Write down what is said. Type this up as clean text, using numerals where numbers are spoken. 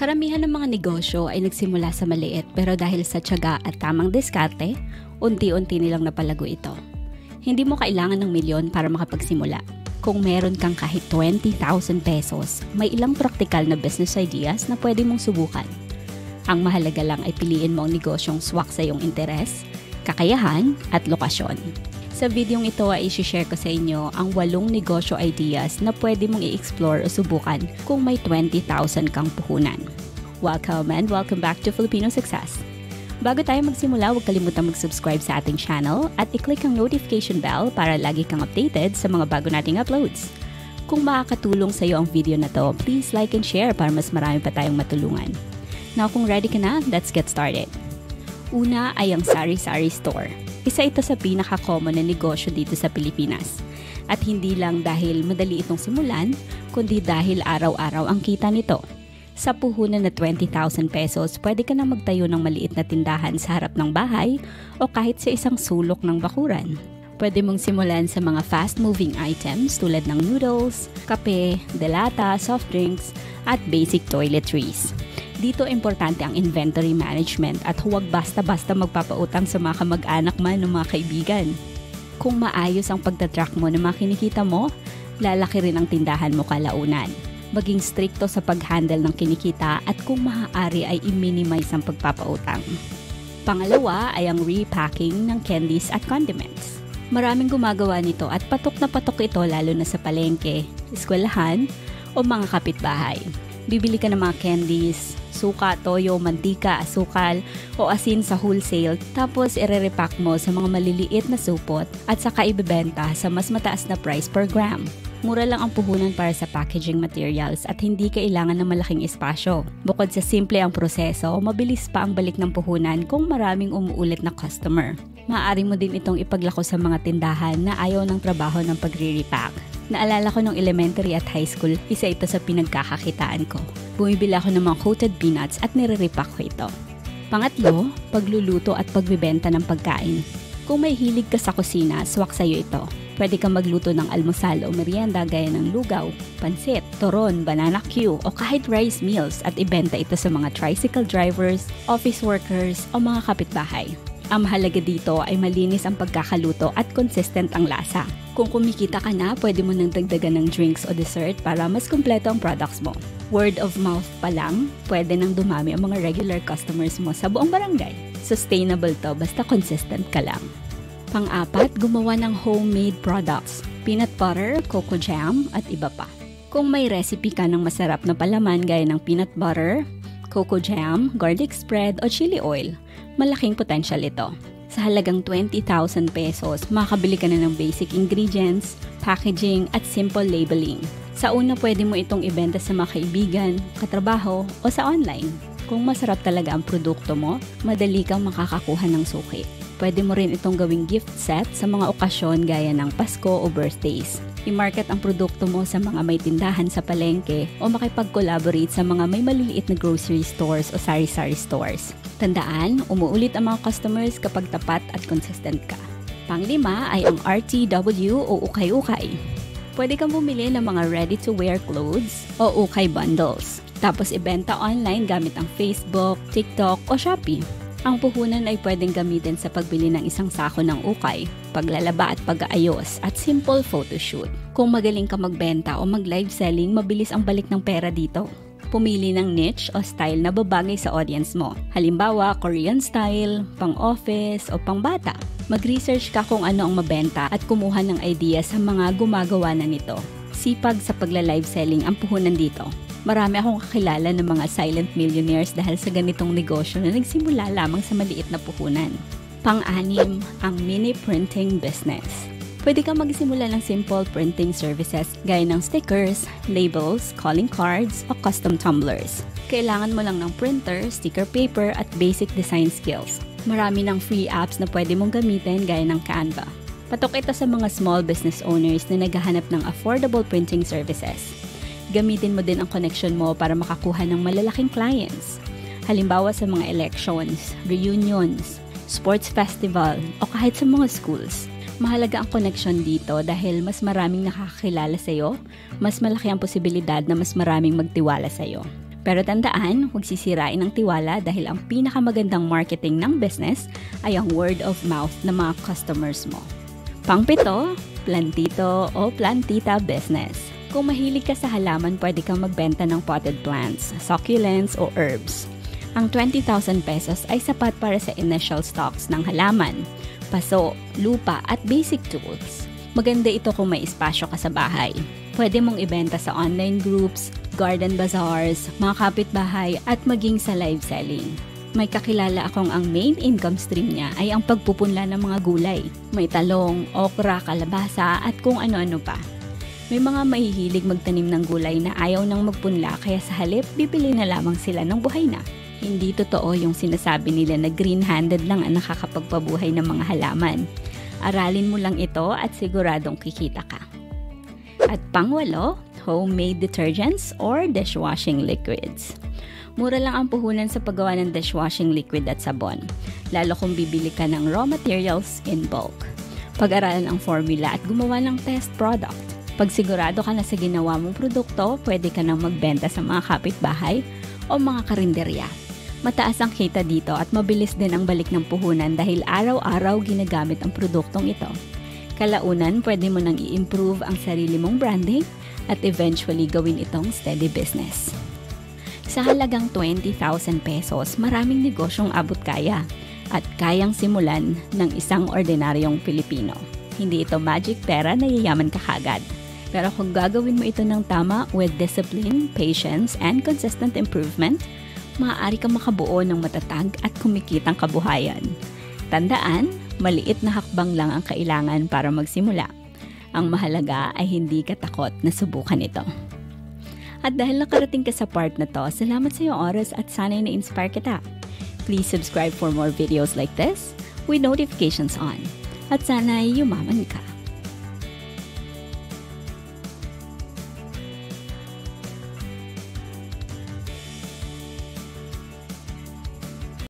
Karamihan ng mga negosyo ay nagsimula sa maliit pero dahil sa tiyaga at tamang diskarte, unti-unti nilang napalago ito. Hindi mo kailangan ng milyon para makapagsimula. Kung meron kang kahit 20,000 pesos, may ilang praktikal na business ideas na pwede mong subukan. Ang mahalaga lang ay piliin mo ang negosyong swak sa iyong interes, kakayahan at lokasyon. Sa videong ito ay i-share ko sa inyo ang 8 negosyo ideas na pwede mong i-explore o subukan kung may 20,000 kang puhunan. Welcome and welcome back to Filipino Success. Bago tayo magsimula, huwag kalimutang mag-subscribe sa ating channel at i-click ang notification bell para lagi kang updated sa mga bago nating uploads. Kung makakatulong sa iyo ang video na to, please like and share para mas marami pa tayong matulungan. Now kung ready ka na, let's get started. Una ay ang sari-sari store. Isa ito sa pinaka-common na negosyo dito sa Pilipinas. At hindi lang dahil madali itong simulan, kundi dahil araw-araw ang kita nito. Sa puhunan na 20,000 pesos, pwede ka na magtayo ng maliit na tindahan sa harap ng bahay o kahit sa isang sulok ng bakuran. Pwede mong simulan sa mga fast-moving items tulad ng noodles, kape, delata, soft drinks, at basic toiletries. Dito importante ang inventory management at huwag basta-basta magpapautang sa mga kamag-anak man o mga kaibigan. Kung maayos ang pagtatrack mo ng mga kinikita mo, lalaki rin ang tindahan mo kalaunan. Maging stricto sa pag-handle ng kinikita at kung maaari ay i-minimize ang pagpapautang. Pangalawa ay ang repacking ng candies at condiments. Maraming gumagawa nito at patok na patok ito lalo na sa palengke, eskwelahan o mga kapitbahay. Bibili ka ng mga candies, suka, toyo, mantika, asukal o asin sa wholesale tapos ire-repack mo sa mga maliliit na supot at saka ibebenta sa mas mataas na price per gram. Mura lang ang puhunan para sa packaging materials at hindi kailangan ng malaking espasyo. Bukod sa simple ang proseso, mabilis pa ang balik ng puhunan kung maraming umuulit na customer. Maaari mo din itong ipaglako sa mga tindahan na ayaw ng trabaho ng pagre-repack. Naalala ko nung elementary at high school, isa ito sa pinagkakakitaan ko. Bumibili ako ng mga coated peanuts at nire-repack ko ito. Pangatlo, pagluluto at pagbibenta ng pagkain. Kung may hilig ka sa kusina, swak sa'yo ito. Pwede kang magluto ng almusal o merienda gaya ng lugaw, pansit, toron, banana Q o kahit rice meals at ibenta ito sa mga tricycle drivers, office workers o mga kapitbahay. Ang mahalaga dito ay malinis ang pagkakaluto at consistent ang lasa. Kung kumikita ka na, pwede mo nang dagdagan ng drinks o dessert para mas kumpleto ang products mo. Word of mouth pa lang, pwede nang dumami ang mga regular customers mo sa buong barangay. Sustainable to basta consistent ka lang. Pang-apat, gumawa ng homemade products, peanut butter, cocoa jam at iba pa. Kung may recipe ka ng masarap na palaman gaya ng peanut butter, cocoa jam, garlic spread o chili oil, malaking potential ito. Sa halagang 20,000 pesos, makakabili ka na ng basic ingredients, packaging at simple labeling. Sa una, pwede mo itong ibenta sa mga kaibigan, katrabaho o sa online. Kung masarap talaga ang produkto mo, madali kang makakakuha ng suki. Pwede mo rin itong gawing gift set sa mga okasyon gaya ng Pasko o birthdays. I-market ang produkto mo sa mga may tindahan sa palengke o makipag-collaborate sa mga may maliliit na grocery stores o sari-sari stores. Tandaan, umuulit ang mga customers kapag tapat at consistent ka. Panglima ay ang RTW o ukay-ukay. Pwede kang bumili ng mga ready-to-wear clothes o ukay bundles. Tapos ibenta online gamit ang Facebook, TikTok o Shopee. Ang puhunan ay pwedeng gamitin sa pagbili ng isang sako ng ukay, paglalaba at pag-aayos at simple photoshoot. Kung magaling ka magbenta o mag-live selling, mabilis ang balik ng pera dito. Pumili ng niche o style na babagay sa audience mo. Halimbawa, Korean style, pang-office o pang-bata. Mag-research ka kung ano ang mabenta at kumuha ng idea sa mga gumagawa na nito. Sipag sa pagla-live selling ang puhunan dito. Marami akong kakilala ng mga silent millionaires dahil sa ganitong negosyo na nagsimula lamang sa maliit na puhunan. Pang-anim, ang mini printing business. Pwede kang magsimula ng simple printing services gaya ng stickers, labels, calling cards, o custom tumblers. Kailangan mo lang ng printer, sticker paper, at basic design skills. Marami ng free apps na pwede mong gamitin gaya ng Canva. Patok ito sa mga small business owners na naghahanap ng affordable printing services. Gamitin mo din ang connection mo para makakuha ng malalaking clients. Halimbawa sa mga elections, reunions, sports festival, o kahit sa mga schools. Mahalaga ang connection dito dahil mas maraming nakakakilala sa'yo, mas malaki ang posibilidad na mas maraming magtiwala sa'yo. Pero tandaan, huwag sisirain ang tiwala dahil ang pinakamagandang marketing ng business ay ang word of mouth ng mga customers mo. Pang-pito, plantito o plantita business. Kung mahilig ka sa halaman, pwede kang magbenta ng potted plants, succulents o herbs. Ang 20,000 pesos ay sapat para sa initial stocks ng halaman, paso, lupa at basic tools. Maganda ito kung may espasyo ka sa bahay. Pwede mong ibenta sa online groups, garden bazaars, mga kapitbahay at maging sa live selling. May kakilala akong ang main income stream niya ay ang pagpupunla ng mga gulay. May talong, okra, kalabasa at kung ano-ano pa. May mga mahihilig magtanim ng gulay na ayaw nang magpunla kaya sa halip bibili na lamang sila ng buhay na. Hindi totoo yung sinasabi nila na green-handed lang ang nakakapagpabuhay ng mga halaman. Aralin mo lang ito at siguradong kikita ka. At pangwalo, homemade detergents or dishwashing liquids. Mura lang ang puhunan sa paggawa ng dishwashing liquid at sabon, lalo kung bibili ka ng raw materials in bulk. Pag-aralan ang formula at gumawa ng test product. Pag sigurado ka na sa ginawa mong produkto, pwede ka nang magbenta sa mga kapitbahay o mga karinderya. Mataas ang kita dito at mabilis din ang balik ng puhunan dahil araw-araw ginagamit ang produktong ito. Kalaunan, pwede mo nang i-improve ang sarili mong branding at eventually gawin itong steady business. Sa halagang 20,000 pesos, maraming negosyong abot kaya at kayang simulan ng isang ordinaryong Pilipino. Hindi ito magic pera na yayaman ka kagad. Pero kung gagawin mo ito ng tama with discipline, patience, and consistent improvement, maaari kang makabuo ng matatag at kumikitang kabuhayan. Tandaan, maliit na hakbang lang ang kailangan para magsimula. Ang mahalaga ay hindi ka takot na subukan ito. At dahil nakarating ka sa part na to, salamat sa iyong oras at sana'y na-inspire kita. Please subscribe for more videos like this with notifications on. At sana'y yumaman ka.